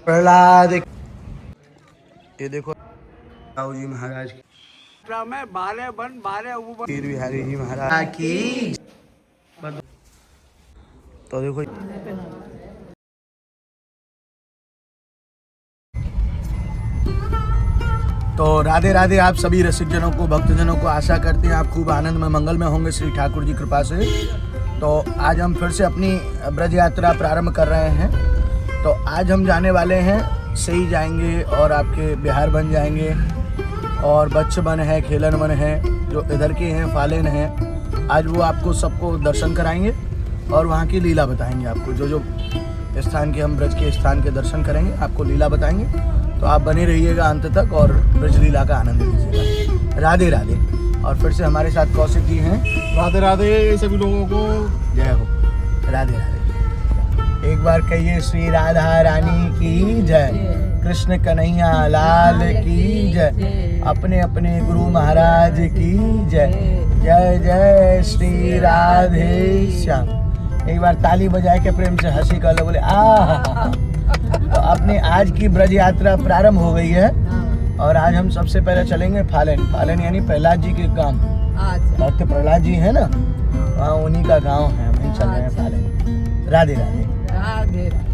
प्रहलाद। ये देखो राव जी महाराज में बारे बन बारे पीर बिहारी जी महाराज की। तो देखो तो राधे राधे आप सभी रसिकजनों को, भक्तजनों को। आशा करते हैं आप खूब आनंद में मंगल में होंगे श्री ठाकुर जी कृपा से। तो आज हम फिर से अपनी ब्रज यात्रा प्रारंभ कर रहे हैं। तो आज हम जाने वाले हैं, सही जाएंगे और आपके बिहार बन जाएंगे और बच्च बन है, खेलन बन है, जो इधर के हैं, फालेन हैं। आज वो आपको सबको दर्शन कराएंगे और वहाँ की लीला बताएंगे आपको। जो जो स्थान के हम ब्रज के स्थान के दर्शन करेंगे, आपको लीला बताएंगे। तो आप बने रहिएगा अंत तक और ब्रज लीला का आनंद लीजिएगा। राधे राधे। और फिर से हमारे साथ कौशिक जी हैं। राधे राधे सभी लोगों को, जय हो। राधे राधे। एक बार कहिए श्री राधा रानी की जय, कृष्ण कन्हैया लाल की जय, अपने अपने गुरु महाराज की जय। जय जय श्री राधे श्याम। एक बार ताली बजाए के प्रेम से हंसी कर लो, बोले आ। तो अपने आज की ब्रज यात्रा प्रारंभ हो गई है और आज हम सबसे पहले चलेंगे फालेन। फालेन यानी प्रहलाद जी के गांव। भक्त प्रहलाद जी है ना, वहाँ उन्हीं का गांव है, वहीं चल रहे हैं फालेन। राधे राधे। राधे राधे।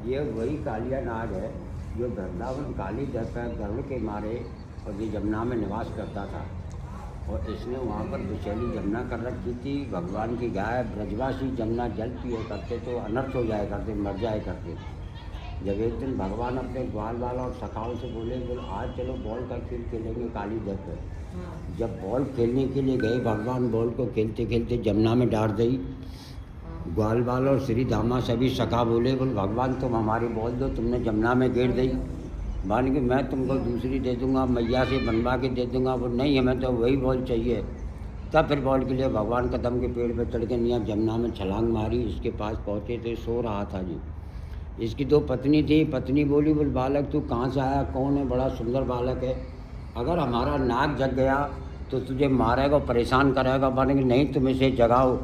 ये वही कालिया नाग है जो वृंदावन काली गरुड़ के मारे और ये जमुना में निवास करता था। और इसने वहाँ पर विषैली जमुना कर रखी थी। भगवान की गाय ब्रजवासी जमुना जल पिए करते तो अनर्थ हो जाया करते, मर जाया करते। जब एक दिन भगवान अपने ग्वाल वाला और सखाओं से बोले आज चलो बॉल का खेल खेलेंगे काली जल पर। जब बॉल खेलने के लिए गए, भगवान बॉल को खेलते खेलते जमुना में डाल दी। ग्वाल बाल और श्री धामा सभी सखा बोले भगवान तुम हमारी बॉल दो, तुमने जमुना में गिर दी। मान के मैं तुमको दूसरी दे दूंगा, मैया से बनवा के दे दूंगा। वो नहीं, हमें तो वही बॉल चाहिए। तब फिर बॉल के लिए भगवान कदम के पेड़ पर चढ़ के निया जमुना में छलांग मारी। इसके पास पहुँचे थे, सो रहा था जी। इसकी दो पत्नी थी। पत्नी बोली बालक तू कहाँ से आया, कौन है, बड़ा सुंदर बालक है, अगर हमारा नाक जग गया तो तुझे मारेगा, परेशान करेगा। मान के नहीं, तुम इसे जगाओ।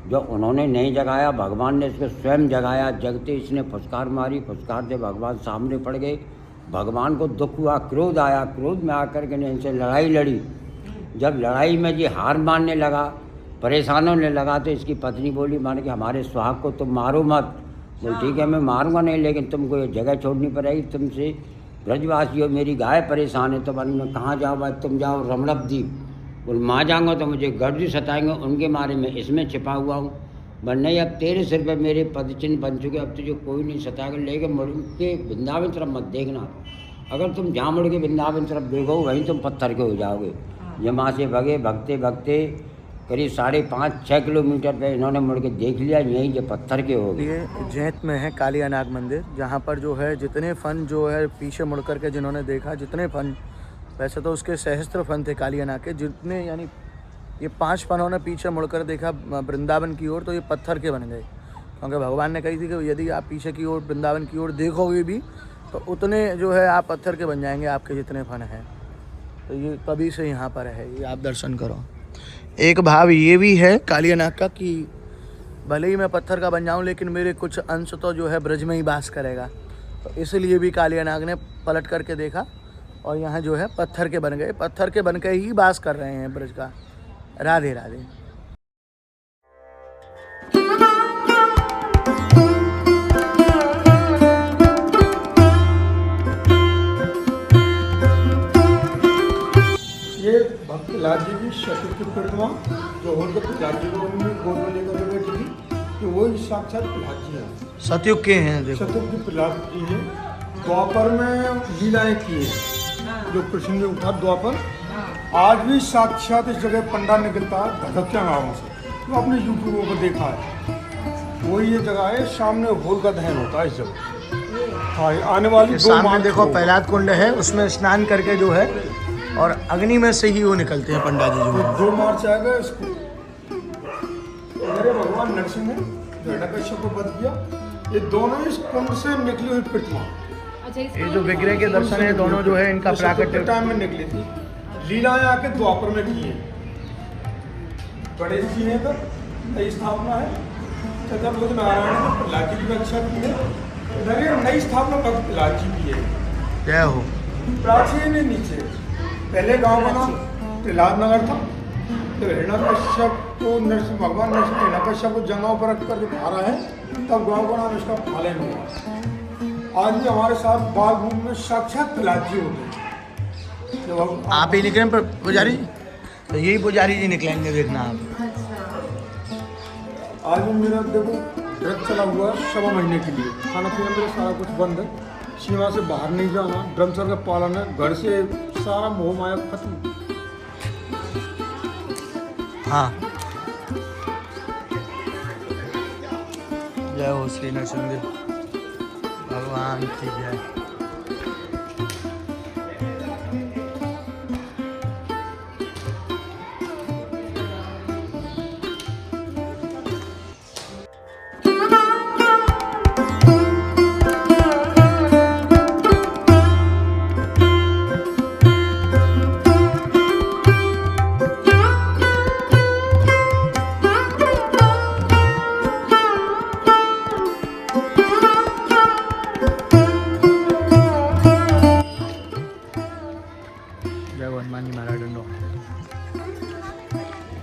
जो उन्होंने नहीं जगाया, भगवान ने इसको स्वयं जगाया। जगते इसने फुसकार मारी। फुसकार से भगवान सामने पड़ गए। भगवान को दुख हुआ, क्रोध आया। क्रोध में आकर के ने इनसे लड़ाई लड़ी। जब लड़ाई में ये हार मानने लगा, परेशान होने लगा, तो इसकी पत्नी बोली मान के हमारे सुहाग को तुम मारो मत। बोल ठीक है मैं मारूंगा नहीं, लेकिन तुमको ये जगह छोड़नी पड़ेगी। तुमसे ब्रजवासी हो, मेरी गाय परेशान है। तो मैं कहाँ जाओ भाई, तुम जाओ रमणप द्वीप। बोल माँ जाऊँगा तो मुझे गर्द सताएंगे, उनके मारे में इसमें छिपा हुआ हूँ। बन नहीं, अब तेरे सिर पे मेरे पदचिन्ह बन चुके, अब तुझे कोई नहीं सताएगा। लेकिन मुड़ के वृंदावन तरफ मत देखना। अगर तुम जहाँ मुड़ के वृंदावन तरफ देखो, वहीं तुम पत्थर के हो जाओगे। यहाँ से भगे, भगते भगते करीब 5.5-6 किलोमीटर पे इन्होंने मुड़ के देख लिया, यहीं जो पत्थर के हो गए। ये जैत में है कालिया नाग मंदिर, जहाँ पर जो है जितने फन जो है पीछे मुड़ कर के जिन्होंने देखा, जितने फन, वैसे तो उसके सहस्त्र फन थे कालिया नाग के, जितने यानी ये 5 फनों ने पीछे मुड़कर देखा वृंदावन की ओर, तो ये पत्थर के बन गए। क्योंकि भगवान ने कही थी कि यदि आप पीछे की ओर वृंदावन की ओर देखोगे भी तो उतने जो है आप पत्थर के बन जाएंगे, आपके जितने फन हैं। तो ये कभी से यहाँ पर है, ये आप दर्शन करो। एक भाव ये भी है कालिया नाग का कि भले ही मैं पत्थर का बन जाऊँ, लेकिन मेरे कुछ अंश तो जो है ब्रज में ही वास करेगा। तो इसलिए भी कालिया नाग ने पलट करके देखा और यहाँ जो है पत्थर के बन गए, पत्थर के बन के ही वास कर रहे हैं ब्रज का। राधे राधे। भक्त प्रहलाद जी की शत्रु की प्रतिमा जो होकर प्रहलाद जी को उन्होंने गोद में लेकर के बैठी थी, तो वही साक्षात प्रहलाद जी हैं। सतयुग के हैं देखो। शत्रु की प्रहलाद जी हैं। द्वापर में लीलाएं की है जो कृष्ण ने उठा द्वापर। आज भी साक्षात इस जगह पंडा निकलता है धधकिया गाँव से, तो आपने यूट्यूब पर देखा है। वही ये जगह है, सामने होल का दहन होता है इस जगह। हाँ, आने वाली 2 सामने मार्च देखो को। प्रहलाद कुंड है, उसमें स्नान करके जो है और अग्नि में से ही वो निकलते हैं पंडा जी जो तो है। 2 मार्च आएगा इसको। मेरे भगवान नरसिंह ने हिरण्यकश्यप को वध किया। ये दोनों इस कुंड से निकली हुई प्रतिमा। ये जो विग्रह के दर्शन है दोनों जो है इनका प्राकट्य टाइम में निकली थी। लीलाएं आके द्वापर में की है। गणेश जी ने तो नई स्थापना है। चतुर्भुज नारायण ने प्रहलाद जी की रक्षा की है। इधर ये नई स्थापना भक्त प्रहलाद जी की है। जय हो। प्राचीन नीचे पहले गांव का नाम प्रहलाद नगर था। तो हिरण्यकश्यप को नरसिंह भगवान नरसिंह हिरण्यकश्यप को जंगाओं पर रख कर जो मारा है, तब गांव का नाम इसका फालन हुआ। आज भी हमारे साथ बागभूमि में साक्षात प्रहलाद जी होते हैं। जब हम आप ही निकले पर पुजारी जी? तो यही पुजारी जी निकलेंगे, देखना आप। आज भी मेरा देखो व्रत चला हुआ है 6 महीने के लिए। खाना पीना मेरा सारा कुछ बंद है। सीमा से बाहर नहीं जाना, ब्रह्मचर्य का पालन है। घर से सारा मोह माया खत्म। हाँ, जय हो श्री नरसिंह भगवान की जय।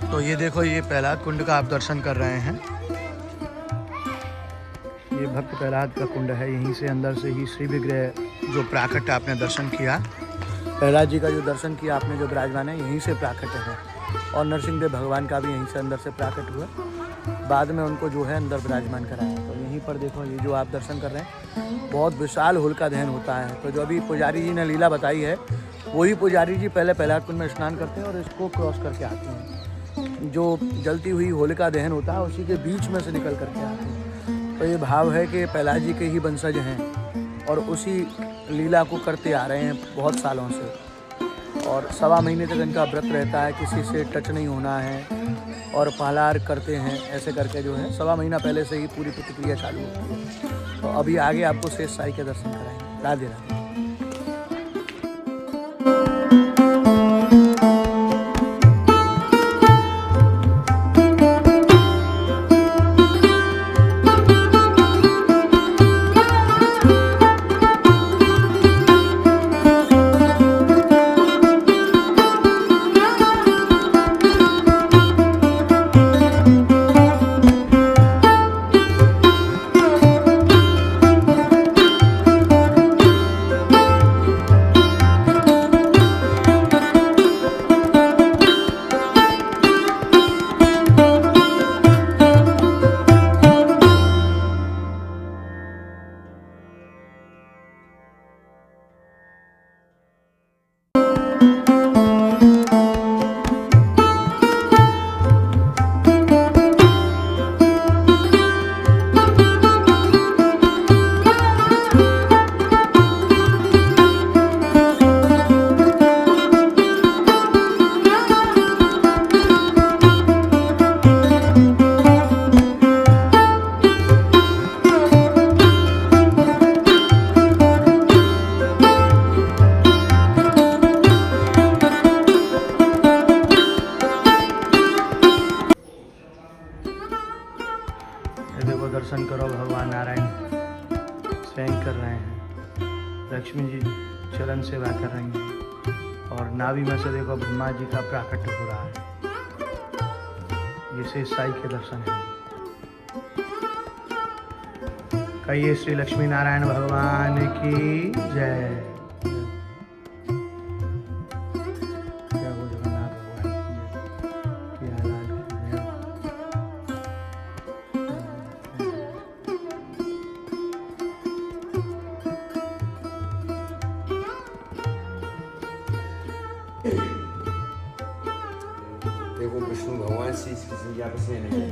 तो ये देखो, ये प्रहलाद कुंड का आप दर्शन कर रहे हैं। ये भक्त प्रहलाद का कुंड है। यहीं से अंदर से ही श्री विग्रह जो प्राकट्य आपने दर्शन किया, प्रहलाद जी का जो दर्शन किया आपने, जो विराजमान है यहीं से प्राकट्य है। और नरसिंहदेव भगवान का भी यहीं से अंदर से प्राकट हुआ। बाद में उनको जो है अंदर विराजमान कराया। तो यहीं पर देखो, ये जो आप दर्शन कर रहे हैं बहुत विशाल होलिका दहन होता है। तो जो अभी पुजारी जी ने लीला बताई है, वही पुजारी जी पहले प्रहलाद कुंड में स्नान करते हैं और इसको क्रॉस करके आते हैं। जो जलती हुई होलिका दहन होता है उसी के बीच में से निकल करके आते हैं। तो ये भाव है कि प्रहलाद जी के ही वंशज हैं और उसी लीला को करते आ रहे हैं बहुत सालों से। और 1.25 महीने तक इनका व्रत रहता है, किसी से टच नहीं होना है और पहलार करते हैं। ऐसे करके जो है 1.25 महीना पहले से ही पूरी प्रतिक्रिया चालू होती है। तो अभी आगे आपको शेष साई के दर्शन कराएंगे। राधे राधे। दर्शन करो, भगवान नारायण स्वयं कर रहे हैं। लक्ष्मी जी चरण सेवा कर रही हैं और नाभि में से देखो ब्रह्मा जी का प्राकट्य हो रहा है। ये शेष साई के दर्शन हैं। कहिए श्री लक्ष्मी नारायण भगवान की जय। जय हो जगन्नाथ। विष्णु भगवान शीश किसी आपस में नहीं है।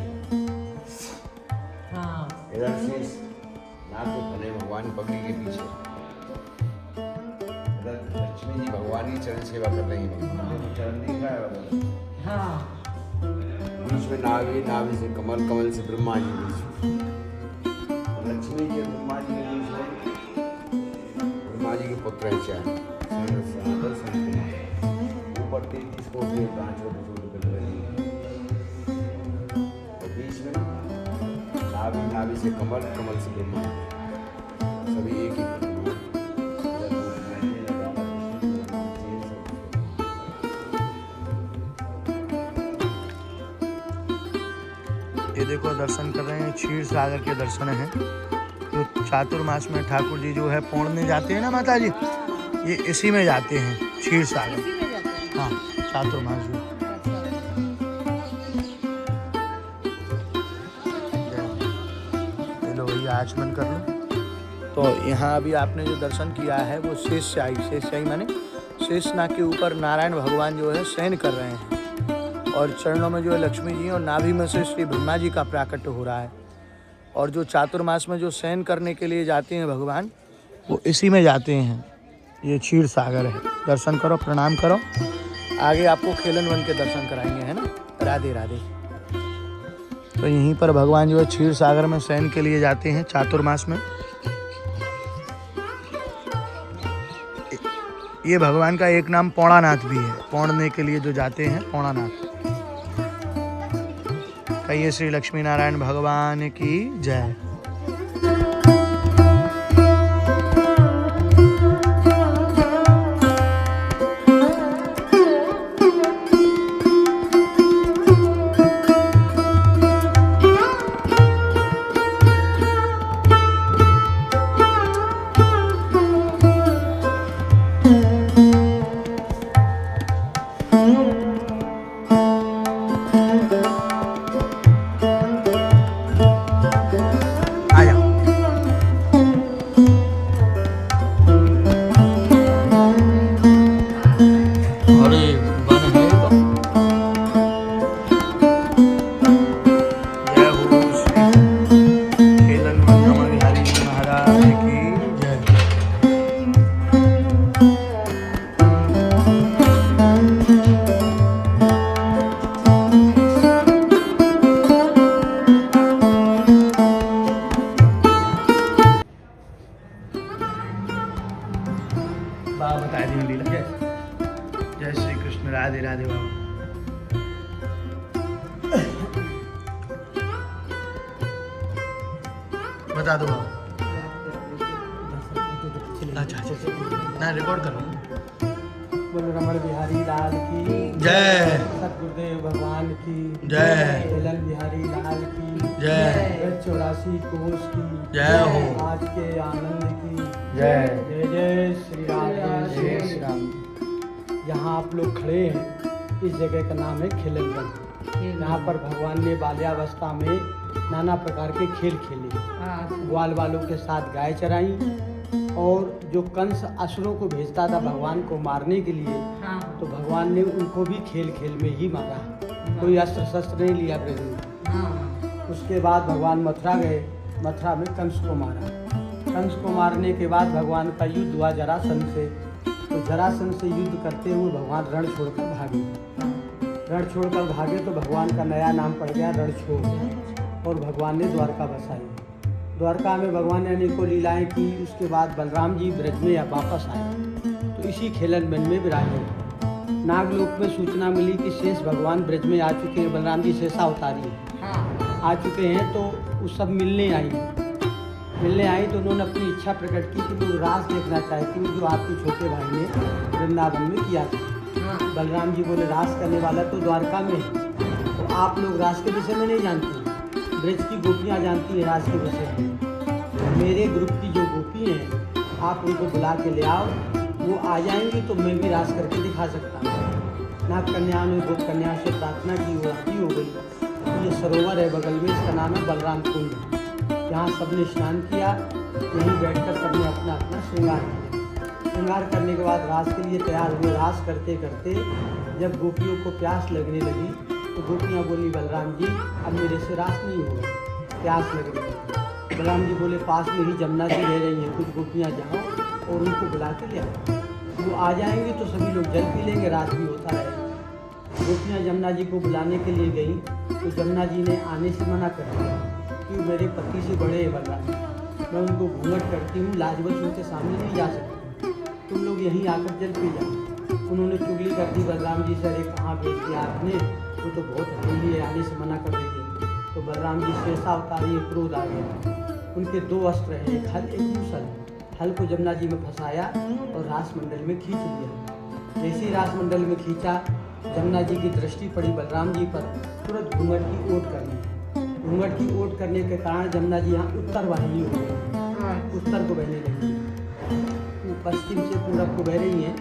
हाँ इधर शीश नाग के फने भगवान की पगड़ी के पीछे, इधर लक्ष्मी जी भगवान की चरण सेवा कर रही हैं। चरण दिख रहा है, हाँ बीच में नावी, नावी से कमल, कमल से ब्रह्मा जी बीच में, लक्ष्मी जी ब्रह्मा जी के बीच में ब्रह्मा जी के पुत्र हैं चार सनातन संत, ऊपर 33 कोट के 5 छोटे छोटे पिलर हैं, और बीच में नावी, नावी से कमल, कमल से ब्रह्मा, सभी एक ही प्रतिमा। ये देखो दर्शन कर रहे हैं, क्षीर सागर के दर्शन हैं। जो चातुर्मास में ठाकुर जी जो है पौड़ने जाते हैं ना माता जी, ये इसी में जाते हैं, क्षीर सागर। हाँ चातुर्मास जो ये लो भैया आचमन कर लो। तो यहाँ अभी आपने जो दर्शन किया है वो शेषशाही माने शेषनाग के ऊपर नारायण भगवान जो है शयन कर रहे हैं, और चरणों में जो है लक्ष्मी जी और नाभि में से श्री ब्रह्मा जी का प्राकट्य हो रहा है। और जो चातुर्मास में जो शयन करने के लिए जाते हैं भगवान, वो इसी में जाते हैं। ये क्षीर सागर है, दर्शन करो, प्रणाम करो। आगे आपको खेलन वन के दर्शन कराएंगे, है ना। राधे राधे। तो यहीं पर भगवान जो है क्षीर सागर में शयन के लिए जाते हैं चातुर्मास में। ये भगवान का एक नाम पौड़ानाथ भी है, पौड़ने के लिए जो जाते हैं पौड़ानाथ। कहिए श्री लक्ष्मी नारायण भगवान की जय। बता दी लीला। जय श्री कृष्ण, राधे राधे बाबा। बता दो बाबा। अच्छा ना रिकॉर्ड करो। बोलो रमण बिहारी लाल की जय, सतगुरुदेव भगवान की जय, ललन बिहारी लाल की जय, 84 कोष की जय हो। आज के आनंद की जय जय जय श्री राम जय जय श्री श्री राम। यहाँ आप लोग खड़े हैं, इस जगह का नाम है खिलनवन। यहाँ पर भगवान ने बाल्यावस्था में नाना प्रकार के खेल खेले। ग्वाल वालों के साथ गाय चराई, और जो कंस असुरों को भेजता था भगवान को मारने के लिए, तो भगवान ने उनको भी खेल खेल में ही मारा। कोई अस्त्र शस्त्र नहीं लिया ब्रज में। उसके बाद भगवान मथुरा गए, मथुरा में कंस को मारा। कंस को मारने के बाद भगवान का युद्ध हुआ जरासंध से। तो जरासंध से युद्ध करते हुए भगवान रण छोड़कर भागे। रण छोड़कर भागे तो भगवान का नया नाम पड़ गया रणछोड़, और भगवान ने द्वारका बसाई। द्वारका में भगवान ने अनेकों लीलाएं की। उसके बाद बलराम जी ब्रज में वापस आए, तो इसी खेलन वन में विराजे। नागलोक में सूचना मिली कि शेष भगवान ब्रज में आ चुके हैं, बलराम जी शेषा उतारी आ चुके हैं। तो वो सब मिलने आई तो उन्होंने अपनी इच्छा प्रकट की कि वो रास देखना चाहती हूँ जो आपके छोटे भाई ने वृंदावन में किया था। बलराम जी बोले रास करने वाला तो द्वारका में है, तो आप लोग रास के विषय में नहीं जानते, ब्रज की गोपियाँ जानती हैं रास के विषय में। मेरे ग्रुप की जो गोपी हैं आप उनको बुला के ले आओ, वो आ जाएंगी तो मैं भी रास करके दिखा सकता हूँ। नाग कन्या ने गोप कन्या से प्रार्थना की, वो राजी हो गई। तो ये सरोवर है बगल में, इसका नाम है बलराम कुंड। यहाँ सबने स्नान किया, यहीं बैठकर सबने अपना अपना श्रृंगार किया। श्रृंगार करने के बाद रास के लिए तैयार हुए। रास करते करते जब गोपियों को प्यास लगने लगी तो तो गोपियाँ बोली बलराम जी अब मेरे से रास नहीं होगा, प्यास लग रही है। बलराम जी बोले पास में ही जमुना जी रह रही हैं, कुछ गोपियाँ जाओ और उनको बुला के ले आओ, वो आ जाएंगे तो सभी लोग जल पी लेंगे, रात भी होता रहेगा। गोपियाँ जमुना जी को बुलाने के लिए गई तो जमुना जी ने आने से मना कर दिया कि मेरे पति से बड़े हैं बलराम जी, मैं उनको घूंघट करती हूँ, लाजवश उनके सामने नहीं जा सकती, तुम लोग यहीं आकर जल पी जाओ। उन्होंने चुगली कर दी बलराम जी से, अरे कहाँ भेज दिया आपने, वो तो बहुत हवेली है, आने से मना कर देगी। तो बलराम जी शेषा अवतारी क्रोध आ गया। उनके दो अस्त्र हैं, एक हल एक मूसल। हल को जमुना जी में फंसाया और रास मंडल में खींच लिया। जैसे ही रास मंडल में खींचा, जमुना जी की दृष्टि पड़ी बलराम जी पर, तुरंत घूंघट की ओट करनी। घूंघट की ओट करने के कारण जमुना जी यहाँ उत्तर वाहिनी हो गई, उत्तर को बहने लगी। वो पश्चिम से पूरब को बह रही हैं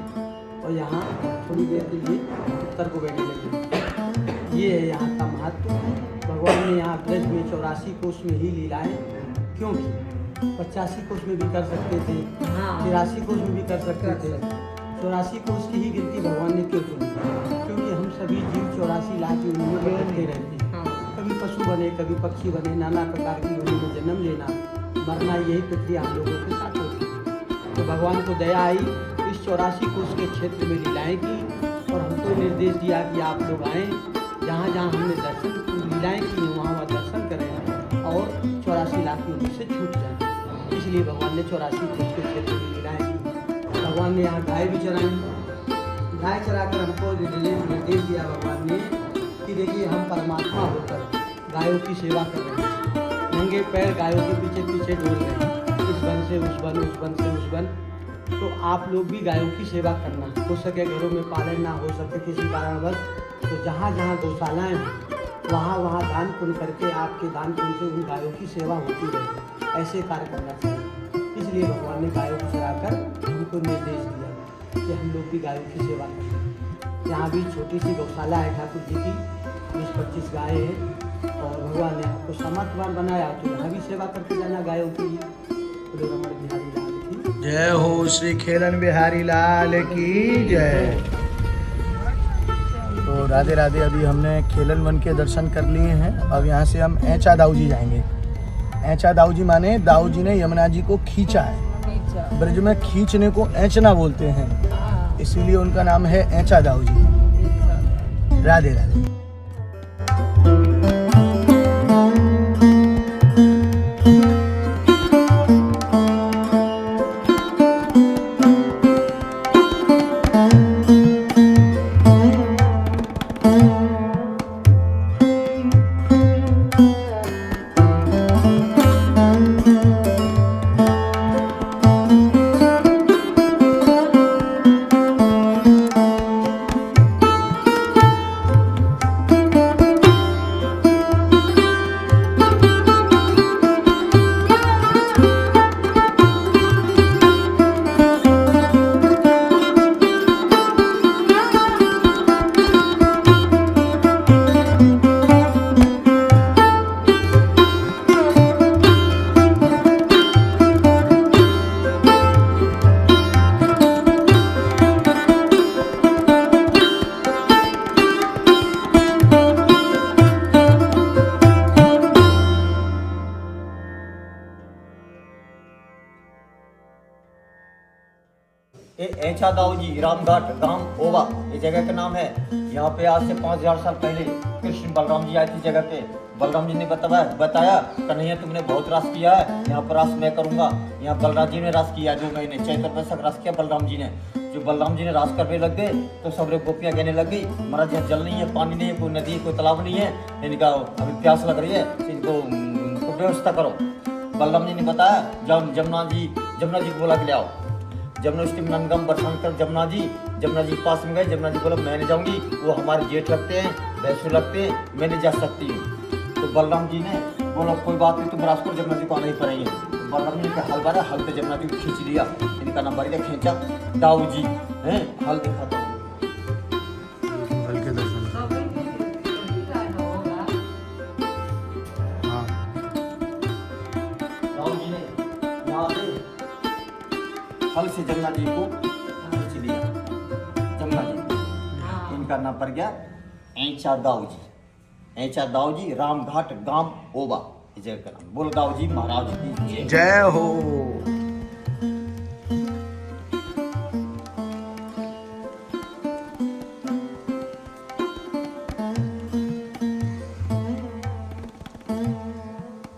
और यहाँ थोड़ी देर के लिए उत्तर को बहने लगी। ये है यहाँ का महत्व। भगवान ने यहाँ ब्रज में 84 कोष में ही लीलाएं क्यों की? 85 कोष में भी कर सकते थे, 83 कोष में भी कर सकते थे, 84 कोष की ही गिनती भगवान ने क्यों चुनी? क्योंकि हम सभी जीव 84 लाख योनियों में भटकते रहते हैं। कभी पशु बने, कभी पक्षी बने, नाना प्रकार की योनि में जन्म लेना, मरना, यही प्रक्रिया हम लोगों के साथ होती है। तो भगवान को दया आई, इस 84 कोष के क्षेत्र में लीलाएं की और हमको निर्देश दिया कि आप लोग आएँ, जहाँ जहाँ हमने दर्शन लीलाएं की हैं वहाँ दर्शन करें और 84 लाख योनि से छूट जाए। इसलिए भगवान ने 84 कोष के क्षेत्र में लीलाएं की। भगवान ने यहाँ गाय भी चराई, गाय चराकर हमको निर्देश दिया भगवान ने कि देखिए हम परमात्मा होकर गायों की सेवा कर रहे हैं, नंगे पैर गायों के पीछे पीछे डोल रहे हैं, इस वन से उस वन, उस वन से उस वन। तो आप लोग भी गायों की सेवा करना, हो सके घरों में पालन ना हो सके किसी कारणवश, तो जहाँ जहाँ गौशालाएँ हैं वहाँ वहाँ दान पुण्य करके आपके दान पुण्य से उन गायों की सेवा होती रहे, ऐसे कार्य करना चाहिए। इसलिए भगवान ने गायों को चराकर हमको निर्देश दिया कि हम लोग भी गायों की सेवा करें। यहाँ भी छोटी सी गौशाला है ठाकुर जी की, 20-25 गाय हैं और भगवान ने आपको समर्थवान बनाया, तो यहाँ भी सेवा करके जाना गायों की। बोलो रमण बिहारी लाल की जय हो, श्री खेलन बिहारी लाल की जय। तो राधे राधे। अभी हमने खेलन वन के दर्शन कर लिए हैं। अब यहाँ से हम ऐचा दाऊ जी जाएंगे। ऐचा दाऊ जी माने दाऊ जी ने यमुना जी को खींचा है। ब्रज में खींचने को ऐचना बोलते हैं, इसीलिए उनका नाम है ऐचा दाऊ जी। राधे राधे। ऐचा दाऊ जी रामघाट गांव ओवा ये जगह का नाम है। यहाँ पे आज से 5000 साल पहले कृष्ण बलराम जी आए थे जगह पे। बलराम जी ने बताया कन्हैया तुमने बहुत रास किया है, यहाँ पर रास मैं करूँगा। यहाँ बलराम जी ने रास किया 2 महीने, चैत्र वैशाख रास किया बलराम जी ने। जो बलराम जी ने रास करने लग गए तो सब गोपियाँ कहने लग गई महाराज यहाँ जल नहीं है, पानी नहीं है, कोई नदी कोई तालाब नहीं है, इनका अभी प्यास लग रही है, इनको व्यवस्था करो। बलराम जी ने बताया जब जमुना जी को बोला के ले आओ। जमुना उसके नंगम बरसान कर जमुना जी के पास में गए। जमुना जी बोला मैं नहीं जाऊँगी, वो हमारे जेठ लगते हैं, भैंसुर लगते हैं, मैं नहीं जा सकती हूँ। तो बलराम जी ने बोला कोई बात नहीं, तुम राजपुर जमुना जी को आना ही पड़ेंगे। तो बलराम जी ने हल बारा हल पे जमुना जी को खींच लिया, इनका नंबर दिया खींचा दाऊ जी हैं हल देखा था। हल के दर्शन हाँ। दाऊ जी ने यहाँ से हल से जमुना जी को खींच लिया। जमुना जी इनका नाम पड़ गया ऐचा दाऊ जी। ऐचा दाऊ जी रामघाट गांव ओबा इस जगह का नाम। बोल दाऊ जी महाराज की जय। जय हो।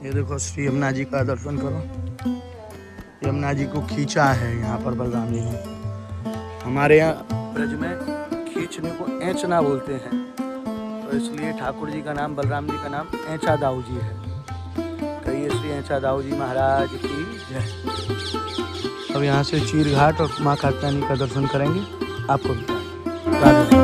ये देखो श्री यमुना जी का दर्शन करो। यमुना जी को खींचा है यहाँ पर बलराम जी ने। हमारे यहाँ ब्रज में खींचने को ऐंचना बोलते हैं, तो इसलिए ठाकुर जी का नाम, बलराम जी का नाम ऐंचा दाऊ जी है। कहिए श्री ऐंचा दाऊ जी महाराज की जय। अब यहाँ से चीर घाट और माँ कात्यायनी का दर्शन करेंगे। आपको भी राधे।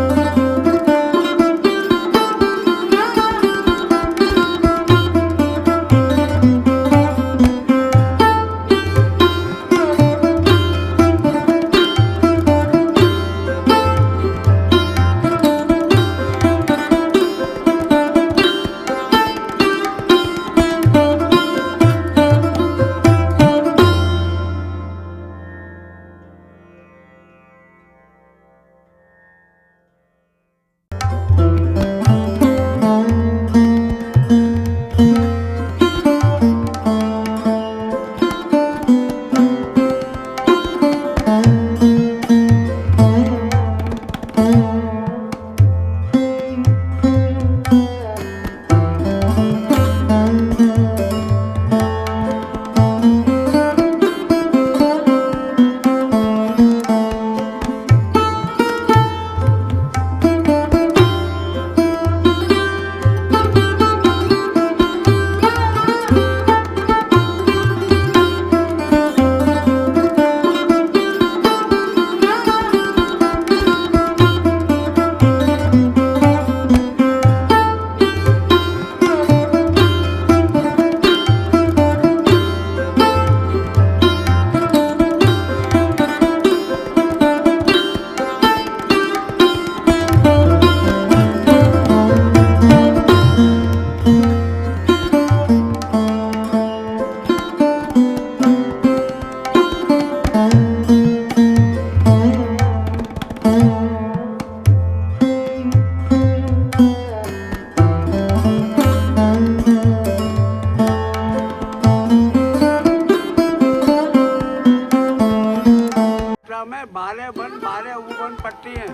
में 12 वन 12 उपवन पट्टी है।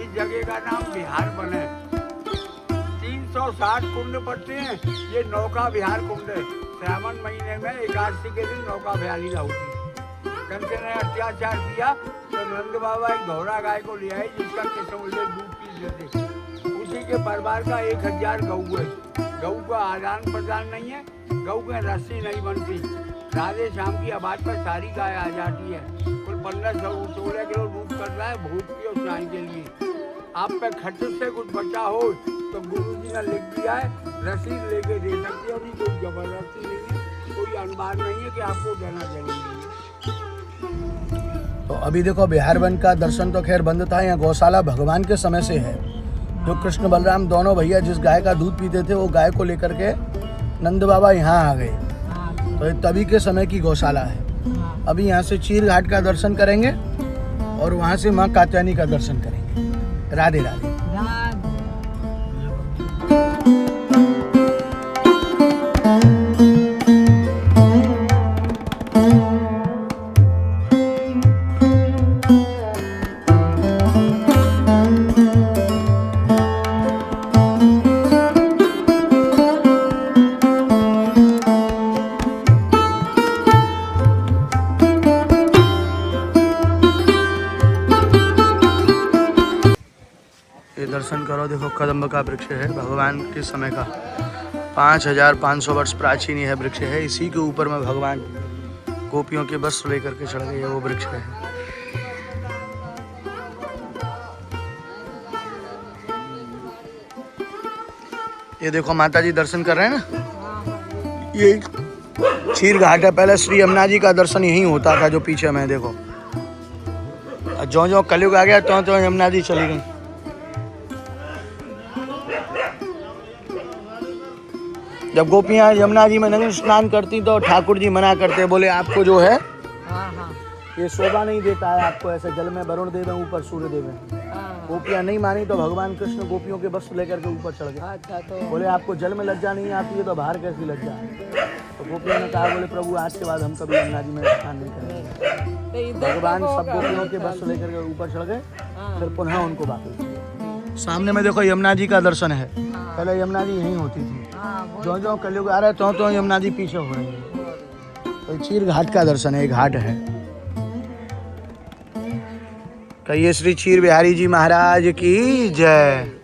इस जगह का नाम बिहार वन है। 360 कुंड पट्टी है। ये नौका विहार कुंड है। श्रावण महीने में एकादशी के दिन नौका विहारी होती। कंसे ने अत्याचार किया तो नंद बाबा एक घोड़ा गाय को ले आए जिसका किस्म दूध पी लेते। उसी के परिवार का 1000 गऊ है। गऊ का आदान प्रदान नहीं है। गऊ में रस्सी नहीं बनती। राधे श्याम की आवाज पर सारी गाय आ जाती है। कुल 15-16 किलो दूध कर रहा है भूत की और चाय के लिए। आप पे खर्च से कुछ बचा हो तो गुरु जी ने लिख दिया है, रसीद लेके दे सकते हो। कोई जबरदस्ती नहीं है, कोई अनुमान नहीं है कि आपको देना जरूरी है। तो अभी देखो बिहार वन का दर्शन तो खैर बंद था। यहाँ गौशाला भगवान के समय से है। जो कृष्ण बलराम दोनों भैया जिस गाय का दूध पीते थे वो गाय को लेकर के नंद बाबा यहाँ आ गए। तो ये तभी के समय की गौशाला है। अभी यहाँ से चीर घाट का दर्शन करेंगे और वहाँ से माँ कात्यायनी का दर्शन करेंगे। राधे राधे। दर्शन करो, देखो कदम्ब का वृक्ष है भगवान के समय का। 5500 वर्ष प्राचीन यह वृक्ष है। इसी के ऊपर में भगवान गोपियों के वस्त्र लेकर के चढ़ गए, वो वृक्ष है। ये देखो माता जी दर्शन कर रहे हैं ना। ये चीर घाट है। पहले श्री यमुना जी का दर्शन यहीं होता था, जो पीछे में देखो। जो जो कलयुग आ गया तो यमुना जी चली गई। जब गोपियाँ यमुना जी में नंगे स्नान करती तो ठाकुर जी मना करते, बोले आपको जो है ये शोभा नहीं देता है आपको, ऐसे जल में वरुण देव हैं, ऊपर सूर्य देव हैं। हाँ। गोपियाँ नहीं मानी तो भगवान कृष्ण गोपियों के वस्त्र लेकर के ऊपर चढ़ गए। अच्छा तो बोले आपको जल में लज्जा नहीं आती है तो बाहर कैसी लज्जा है? तो गोपियों ने कहा बोले प्रभु आज के बाद हम कभी यमुना जी में स्नान नहीं करेंगे। तो इधर भगवान कब सब होगा? गोपियों के वस्त्र लेकर के ऊपर चढ़ गए, हाँ। फिर पुनः उनको वापस। सामने में देखो यमुना जी का दर्शन है। पहले यमुना जी यहीं होती थी, हाँ, वो जो जो कलयुग आ रहा है तो यमुना जी पीछे हो रही है। तो चीर घाट का दर्शन है, घाट है। कहिए श्री चीर बिहारी जी महाराज की जय।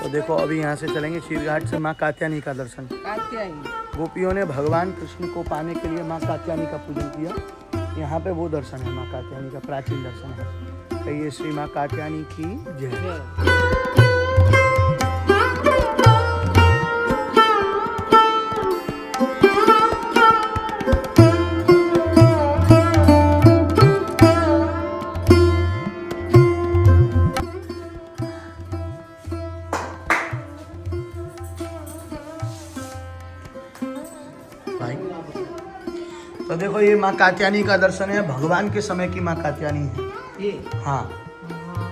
तो देखो अभी यहाँ से चलेंगे चीरघाट से माँ कात्यायनी का दर्शन। कात्यायनी। गोपियों ने भगवान कृष्ण को पाने के लिए माँ कात्यायनी का पूजन किया। यहाँ पे वो दर्शन है, माँ कात्यायनी का प्राचीन दर्शन है। कहिए श्री माँ कात्यायनी की जय। जय। भाई तो देखो ये माँ कात्यायनी का दर्शन है, भगवान के समय की माँ कात्यायनी है ये हाँ।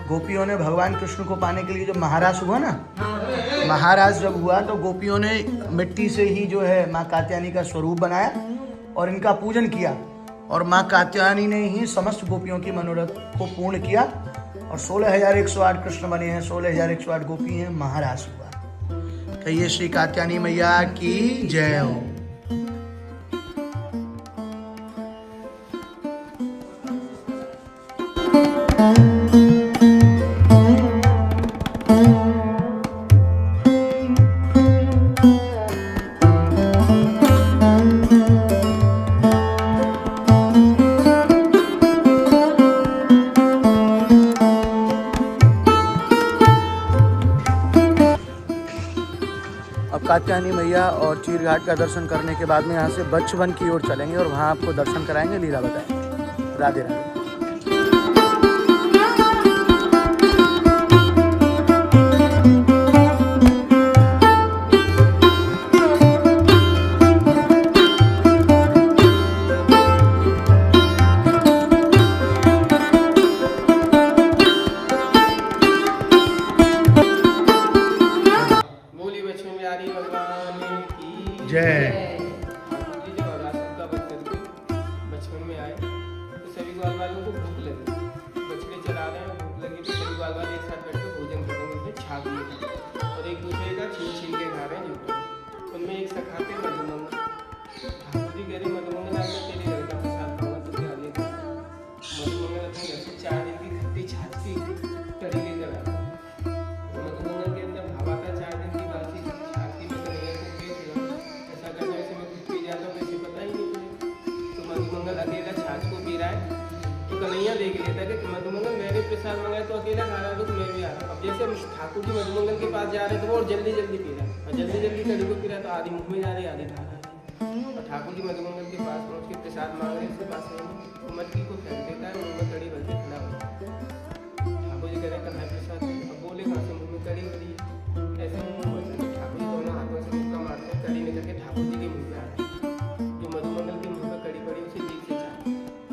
गोपियों ने भगवान कृष्ण को पाने के लिए जब महाराज हुआ ना, हाँ। महाराज जब हुआ तो गोपियों ने मिट्टी से ही जो है माँ कात्यायनी का स्वरूप बनाया और इनका पूजन किया, और माँ कात्यायनी ने ही समस्त गोपियों की मनोरथ को पूर्ण किया, और 16,108 कृष्ण बने हैं, 16,108 गोपी हैं, महाराज हुआ। कहिए श्री कात्यायनी मैया की जय हो। अब कात्यायनी मैया और चीरघाट का दर्शन करने के बाद में यहाँ से बच्चवन की ओर चलेंगे और वहाँ आपको दर्शन कराएंगे, लीला बताएंगे। राधे राधे। बोली बचपन बिहारी भगवान की जय। ठाकुर जी जब अगासुर का वध करके बचपन में आए तो सभी ग्वाल वालों को भूख लगी, बछड़े चला रहे हैं, भूख लगी तो सभी ग्वाल वाले एक साथ बैठ के भोजन कर रहे हैं, उसमें छाप लिए और एक दूसरे का छीन छीन के खा रहे हैं झूठा। उनमें एक सखा थे मधुमंगल। ठाकुर जी कह रहे मधुमंगल आज मैं तेरे घर का प्रसाद खाऊंगा तो क्या ले मधुमंगल अपने घर से 4 दिन की खट्टी छाछ की कड़ी लेकर आया। मधुमंगल के अंदर भावा था 4 दिन की बासी छाछ की मैं कन्हैया को बेच दूंगा, ऐसा करने से मैं कुछ पी जाता हूँ, वैसे पता ही नहीं मुझे। तो मधुमंगल अकेला छाछ को पी रहा है तो कन्हैया देख लेता है कि मधुमंगल मैंने प्रसाद मंगाया तो अकेला खा रहा है तो मैं भी आ रहा हूँ। अब जैसे हम ठाकुर जी मधुमंगल के पास जा रहे हैं तो वो और जल्दी जल्दी पी रहा है, और जल्दी जल्दी कड़ी को पी रहा है तो आधी मुँह में जा रही आधी खा रहा है। और ठाकुर जी मधुमंगल के पास पहुँच के प्रसाद मांग रहे हैं, उसके पास नहीं, मटकी को फेंक देता है, मुँह में कड़ी भर के खड़ा होता है। ठाकुर जी कह रहे हैं कन्हैया प्रसाद, अब बोले कहाँ से मुँह में कड़ी भरी है, ऐसे मुँह में ठाकुर जी दोनों हाथों से मुक्का मारते हैं, कड़ी निकल के ठाकुर जी के मुँह में आ रहा है। जो मधुमंगल के मुँह में कड़ी पड़ी उसे जीभ से चाटा।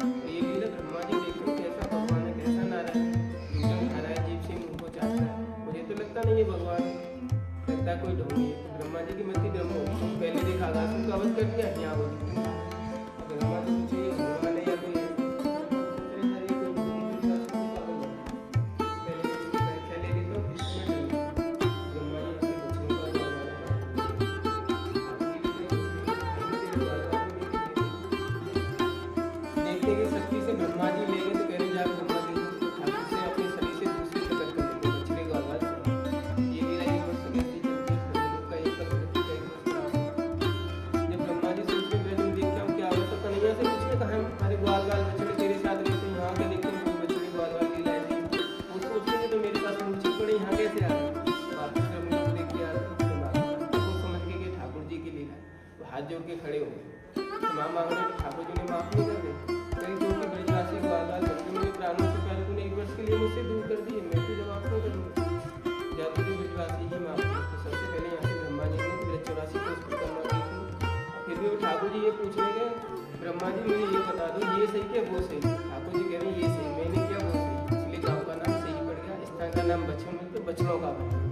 तो ये लीला ब्रह्मा जी देखते हैं कैसा भगवान है कैसा नारायण है, भोजन खा रहा है जीभ से मुँह को चाट रहा है। मुझे तो लगता नहीं है भगवान है, लगता है कोई ढोंगी है। ब्रह्मा जी की मति ब्रह्म होगी, पहले देखा अगासुर का वध कर दिया, यहाँ हो गया। ब्रह्मा जी पूछे ये भगवान है या कोई है? सोच रहे थे ये कोई भूत है, इसका पागल है। पहले इसकी व्याख्या ले ली तो इसमें डर गए। ब्रह्मा जी अपने बच्चों का देखने की शक्ति से ब्रह्मा जी ले गए तो कह रहे जा ब्रह्मा जी ठाकुर से अपने शरीर से दूसरे प्रकट कर देते बछड़े ग्वाल वाल से। ये लीला हाथ जोड़ के खड़े हो गए। माँ मांगने तो ठाकुर जी ने माफ नहीं कर दी। कहीं तो उनके ब्रजवासी ग्वाल बाल बच्चे मेरे प्राणों से पहले तूने 1 वर्ष के लिए मुझसे दूर कर दिए, मैं तो जवाब नहीं करूँगा। जब तुझे ब्रजवासी ही माफ की तो सबसे पहले यहाँ से ब्रह्मा जी ने ब्रज 84 को परिक्रमा की थी। फिर भी वो ठाकुर जी ये पूछने गए, ब्रह्मा जी मुझे ये बता दो ये सही क्या वो सही? ठाकुर जी कह रहे हैं ये सही, मैंने क्या वो सही, इसलिए गाँव का नाम सही पड़ गया। स्थान का नाम बचपन में तो बचनों का बना।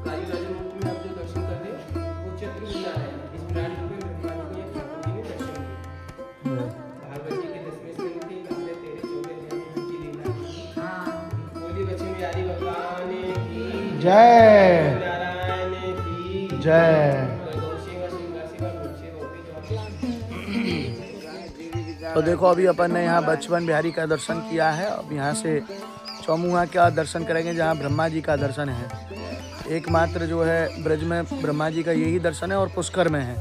काली राजा मूर्ति में आप जो दर्शन कर रहे हैं वो चतुर्भुजा है। इस विराट रूप में ब्रह्मा जी को ये ठाकुर जी ने दर्शन दिए। भागवत जी के 10वें स्कंद के 13-14 अध्याय की लीला। बोली बच्चे बिहारी भगवान की जय नारायण की जय। गौ सेवा श्रृंगार सेवा लोक सेवा होती तो देखो अभी अपन ने यहाँ बचपन बिहारी का दर्शन किया है। अब यहाँ से चौमुहा का दर्शन करेंगे जहाँ ब्रह्मा जी का दर्शन है। एकमात्र जो है ब्रज में ब्रह्मा जी का यही दर्शन है और पुष्कर में है,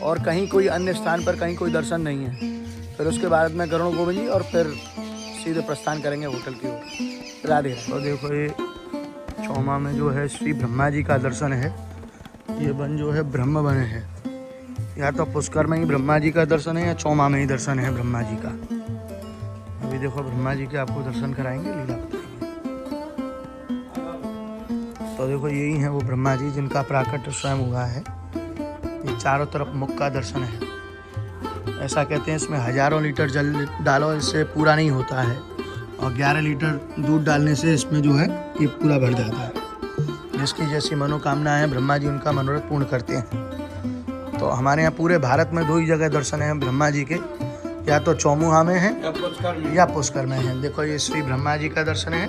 और कहीं कोई अन्य स्थान पर कहीं कोई दर्शन नहीं है। फिर उसके बाद में गरुड़ गोविंद जी और फिर सीधे प्रस्थान करेंगे होटल की ओर। राधे। तो देखो ये चौमा में जो है श्री ब्रह्मा जी का दर्शन है। ये वन जो है ब्रह्म वन है। या तो पुष्कर में ही ब्रह्मा जी का दर्शन है या चौमा में ही दर्शन है ब्रह्मा जी का। अभी देखो ब्रह्मा जी के आपको दर्शन कराएंगे, लीला बताएंगे। तो देखो यही है वो ब्रह्मा जी जिनका प्राकट्य स्वयं हुआ है। ये चारों तरफ मुख का दर्शन है। ऐसा कहते हैं इसमें हजारों लीटर जल डालो इससे पूरा नहीं होता है, और 11 लीटर दूध डालने से इसमें जो है ये पूरा भर जाता है। जिसकी जैसी मनोकामना है ब्रह्मा जी उनका मनोरथ पूर्ण करते हैं। तो हमारे यहाँ पूरे भारत में 2 ही जगह दर्शन है ब्रह्मा जी के, या तो चौमुहा में है या पुष्कर में है। देखो ये श्री ब्रह्मा जी का दर्शन है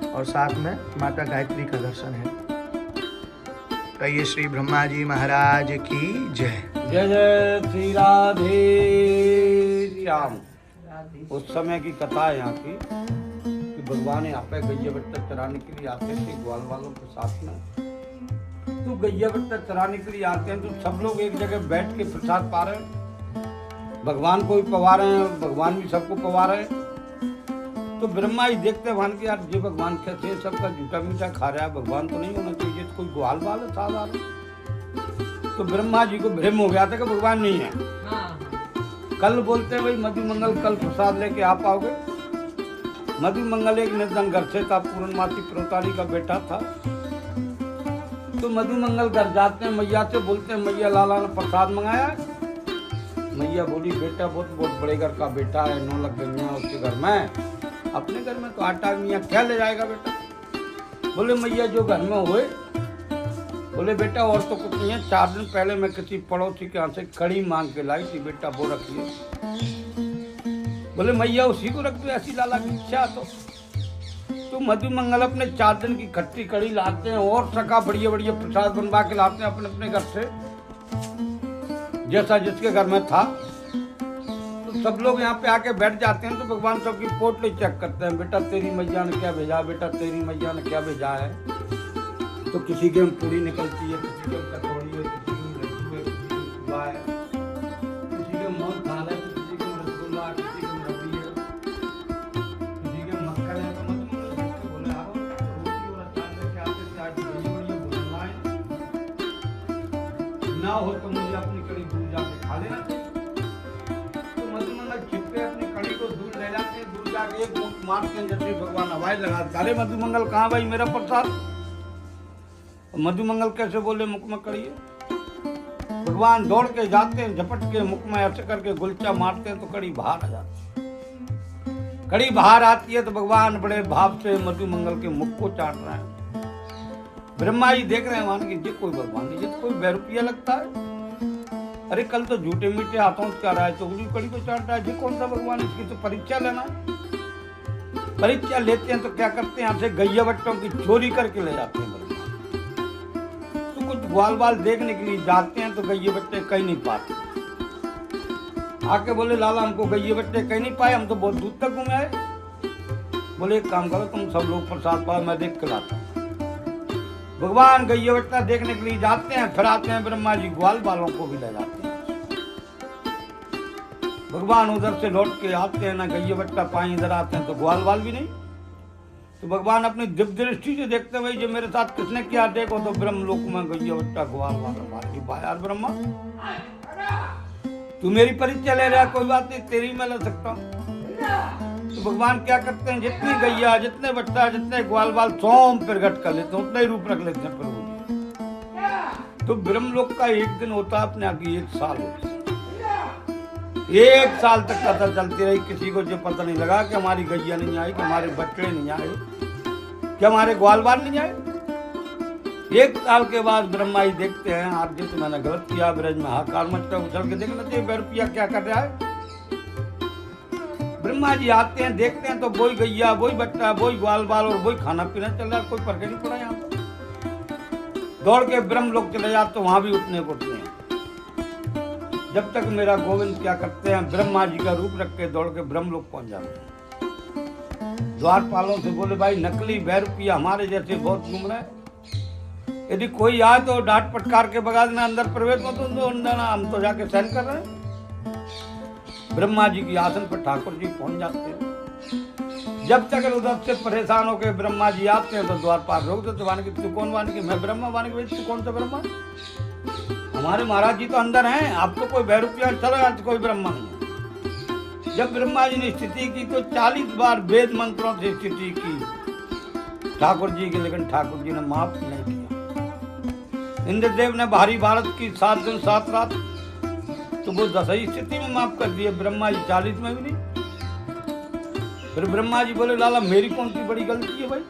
और साथ में माता गायत्री का दर्शन है। कहिए श्री ब्रह्मा जी महाराज की जय। जय जय श्री राधे श्याम। उस समय की कथा है यहाँ की कि भगवान यहाँ पे गैया बट्टा चराने के लिए आते थे ग्वाल वालों के साथ में। तो गैया बट्टा चराने के लिए आते हैं तो सब लोग एक जगह बैठ के प्रसाद पा रहे हैं, भगवान को भी पवा रहे हैं, भगवान भी सबको पवा रहे हैं। तो ब्रह्मा ही देखते हैं कि यार ये भगवान कैसे है, सबका झूठा मीठा खा रहा है, भगवान तो नहीं होना चाहिए, तो कोई ग्वाल बाल है साधारण। तो ब्रह्मा जी को भ्रम हो गया था कि भगवान नहीं है। कल बोलते हैं भाई मधुमंगल कल प्रसाद लेके आ पाओगे। मधुमंगल एक निर्धन घर से था, पूर्णमासी प्रोतारी का बेटा था। तो मधुमंगल घर जाते हैं, मैया से बोलते हैं मैया लाला ने प्रसाद मंगाया। मैया बोली बेटा बहुत बड़े घर का बेटा है, 9 लाख गंगा उसके घर में, अपने घर में तो 8 आदमी क्या ले जाएगा बेटा। बोले मैया जो घर में हुए। बोले बेटा और तो कुछ नहीं है, 4 दिन पहले मैं किसी पड़ोसी के यहाँ से कड़ी मांग के लाई थी, बेटा वो रखिए। बोले मैया उसी को रख दो, ऐसी लाला की इच्छा। तो मधुमंगल अपने 4 दिन की खट्टी कड़ी लाते हैं और सका बढ़िया बढ़िया प्रसाद बनवा के लाते हैं अपने अपने घर से, जैसा जिसके घर में था। तो सब लोग यहाँ पे आके बैठ जाते हैं। तो भगवान सबकी पोटली चेक करते हैं, बेटा तेरी मैया ने क्या भेजा, बेटा तेरी मैया ने क्या भेजा है। तो किसी के में पूरी निकलती है, किसी के कचौड़ी है, किसी के लड्डू है, किसी के पुआ है, किसी के मोहन थाल है, किसी के रसगुल्ला, किसी के रबड़ी है, किसी के मक्खन है। तो मतलब बोले आओ रोटी और अचार लेके आते थे, आज बड़ी भोजन लाए ना हो तो मुझे अपनी कड़ी दूर जाके खा लेना चाहिए। तो मधुमंगल छिपके अपनी कड़ी को दूर ले जाते हैं, दूर जाके एक मुख मारते हैं, जैसे भगवान हवाई लगाते। अरे मधुमंगल कहाँ भाई मेरा प्रसाद। मधुमंगल कैसे बोले मुख में कड़ी है। भगवान दौड़ के जाते हैं, झपट के मुख में ऐसे करके गुलचा मारते हैं तो कड़ी बाहर आ जाती है। कड़ी बाहर आती है तो भगवान बड़े भाव से मधुमंगल के मुख को चाट रहे हैं। ब्रह्मा जी देख रहे हैं मान कि ये कोई भगवान नहीं, ये तो कोई बैरुपिया लगता है। अरे कल तो झूठे मीठे हाथों से रहा है, तो कड़ी को चाट रहा है, ये कौन सा भगवान, इसकी तो परीक्षा लेना। परीक्षा लेते हैं तो क्या करते हैं, यहाँ से गैया बट्टों की चोरी करके ले जाते हैं। कुछ ग्वाल बाल देखने के लिए जाते हैं तो गैये बट्टे कहीं नहीं पाते। आके बोले लाला हमको गैये बट्टे कहीं नहीं पाए, हम तो बहुत दूर तक घूमे आए। बोले एक काम करो तुम सब लोग प्रसाद पाओ, मैं देख के लाता हूँ। भगवान गैये बट्टा देखने के लिए जाते हैं, फिर आते हैं ब्रह्मा जी ग्वाल बालों को भी ले जाते हैं। भगवान उधर से लौट के आते हैं, ना गैये बट्टा पाए, इधर आते हैं तो ग्वाल बाल भी नहीं। तो भगवान अपनी दिव्य दृष्टि से देखते भाई जो मेरे साथ किसने किया, देखो तो ब्रह्म लोक में गैया बट्टा ग्वाल वाला भाई ब्रह्मा तू मेरी परिचय ले रहा, कोई बात नहीं, तेरी मैं ले सकता हूँ। तो भगवान क्या करते हैं, जितनी गैया, जितने बच्चा, जितने ग्वाल बाल सोम प्रकट कर लेते हैं, उतना ही रूप रख लेते हैं प्रभु जी। तो ब्रह्मलोक का एक दिन होता है अपने आगे 1 साल होता है। 1 साल तक कथा चलती रही, किसी को जो पता नहीं लगा कि हमारी गैया नहीं आई, कि हमारे बच्चे नहीं आए, कि हमारे ग्वाल बाल नहीं आए। 1 साल के बाद ब्रह्मा जी देखते हैं, आज तो मैंने गलत किया, ब्रज में हाकार मचता, उछल के देखना चाहिए बैरुपिया क्या कर रहा है। ब्रह्मा जी आते हैं, देखते हैं तो वही गैया, वही बच्चा, वही ग्वाल बाल और वही खाना पीना चल रहा है, कोई फर्क नहीं पड़ा यहाँ पर। दौड़ के ब्रह्म लोग चले जाते तो वहां भी उठने को उठते हैं। जब तक मेरा गोविंद क्या करते हैं, ब्रह्मा जी का रूप रख के दौड़ के ब्रह्म लोग पहुंच जाते हैं। द्वारपालों से बोले भाई नकली बैरुपिया हमारे जैसे बहुत घूम रहे हैं, यदि कोई आए तो डांट पटकार के भगा देना, अंदर प्रवेश मत दो, हम तो जाके सहन कर रहे हैं। ब्रह्मा जी की आसन पर ठाकुर जी पहुंच जाते हैं। जब तक उधर से परेशान होकर ब्रह्मा जी आते हैं तो द्वारपाल रोक देते, वान की तू कौन, वान की मैं ब्रह्मा, वान की तू कौन सा ब्रह्मा, हमारे महाराज जी तो अंदर हैं, आप तो कोई बैरुपिया चलो, आज कोई ब्रह्मा नहीं है। जब ब्रह्मा जी ने स्थिति की तो 40 बार वेद मंत्रों से स्थिति की ठाकुर जी की, लेकिन ठाकुर जी ने माफ नहीं किया। इंद्रदेव ने भारी भारत की 7 दिन 7 रात, तो वो 10 ही स्थिति में माफ कर दिए, ब्रह्मा जी 40 में भी नहीं। फिर ब्रह्मा जी बोले लाला मेरी कौन सी बड़ी गलती है भाई,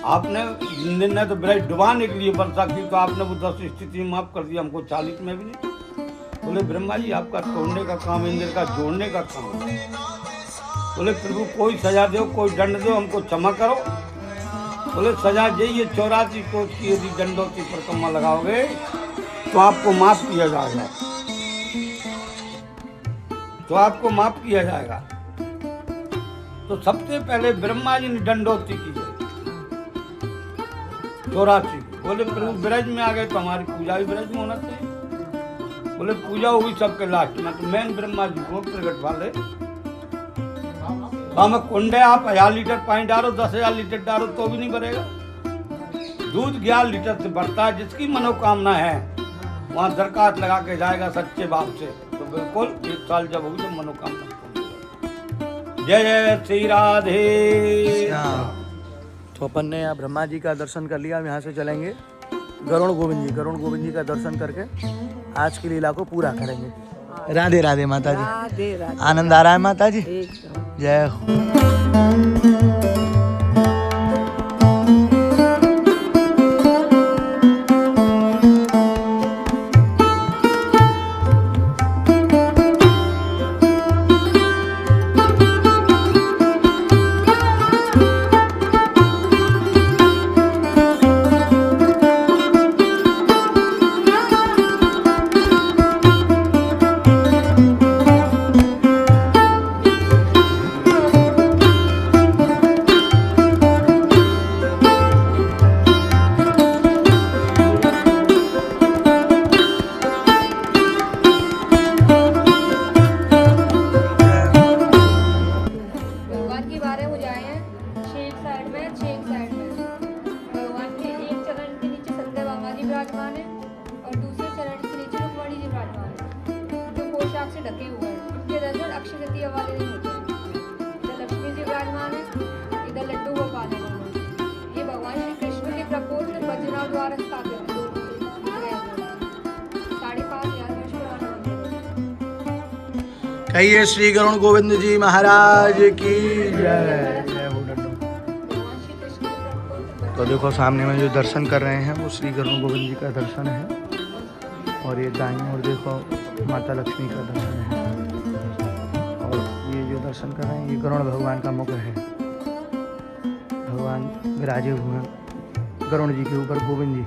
आपने निर्णय तो ब्रज डुबाने के लिए वर्षा की, तो आपने वो 10 स्थिति में माफ कर दिया, हमको 40 में भी नहीं। बोले ब्रह्मा जी आपका तोड़ने का काम, इंद्र का जोड़ने का काम है। बोले प्रभु कोई सजा दो, कोई दंड दो, हमको क्षमा करो। बोले सजा यही 84 कोस की यदि दंडों की परिक्रमा लगाओगे तो आपको माफ किया जाएगा, तो आपको माफ किया जाएगा। तो सबसे पहले ब्रह्मा जी ने दंडोती की 84। बोले प्रभु ब्रज में आ गए तो हमारी पूजा भी ब्रज में होना चाहिए। बोले पूजा हुई सबके लास्ट में, तो मेन ब्रह्मा जी को प्रकट वाले हमें कुंडे आप 1000 लीटर पानी डालो, 10,000 लीटर डालो तो भी नहीं भरेगा। दूध 11 लीटर से बढ़ता है, जिसकी मनोकामना है वहाँ दरखास्त लगा के जाएगा सच्चे भाव से, तो बिल्कुल 1 साल जब होगी तो मनोकामना। जय जय श्री राधे। तो अपन ने यहाँ ब्रह्मा जी का दर्शन कर लिया, हम यहाँ से चलेंगे गरुण गोविंद जी, गरुण गोविंद जी का दर्शन करके आज की लीला को पूरा करेंगे। राधे राधे माता जी, राधे राधे। आनंद आ रहा है माता जी, एकदम। जय हो। कहिए श्री गरुण गोविंद जी महाराज की जय। जय हो डंडो। तो देखो सामने में जो दर्शन कर रहे हैं वो श्री गरुण गोविंद जी का दर्शन है, और ये दाईं और देखो माता लक्ष्मी का दर्शन है, और ये जो दर्शन कर रहे हैं ये गरुण भगवान का मुख है। भगवान विराजे हुए हैं गरुण जी के ऊपर, गोविंद जी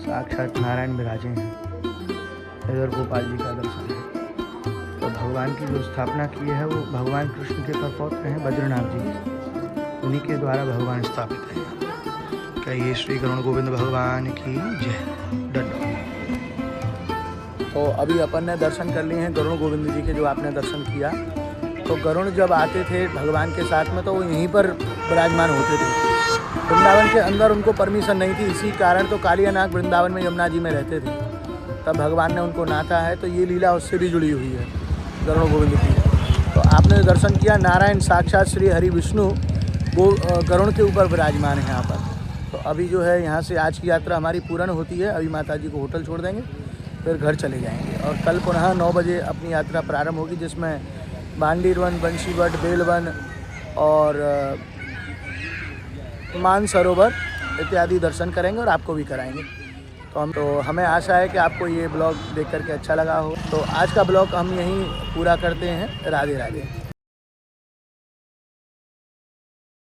साक्षात नारायण विराजे हैं। इधर गोपाल जी का दर्शन है। तो भगवान की जो स्थापना की है वो भगवान कृष्ण के परपौत्र हैं बद्रीनाथ जी, उन्हीं के द्वारा भगवान स्थापित है। कहिए श्री गरुण गोविंद भगवान की जय। डंडो। तो अभी अपन ने दर्शन कर लिए हैं गरुण गोविंद जी के, जो आपने दर्शन किया। तो गरुण जब आते थे भगवान के साथ में तो वो यहीं पर विराजमान होते थे, वृंदावन के अंदर उनको परमिशन नहीं थी, इसी कारण तो कालियानाग वृंदावन में यमुना जी में रहते थे। तब भगवान ने उनको नाथा है, तो ये लीला उससे भी जुड़ी हुई है गरुड़ गोविंद की। तो आपने दर्शन किया, नारायण साक्षात श्री हरि विष्णु वो गरुड़ के ऊपर विराजमान है यहाँ पर। तो अभी जो है यहाँ से आज की यात्रा हमारी पूर्ण होती है। अभी माता जी को होटल छोड़ देंगे, फिर घर चले जाएंगे और कल पुनः 9 बजे अपनी यात्रा प्रारंभ होगी, जिसमें बांडीर वन, बंशीवट, बेलवन और मानसरोवर इत्यादि दर्शन करेंगे और आपको भी कराएंगे। तो हमें आशा है कि आपको ये ब्लॉग देख करके अच्छा लगा हो। तो आज का ब्लॉग हम यहीं पूरा करते हैं। राधे राधे।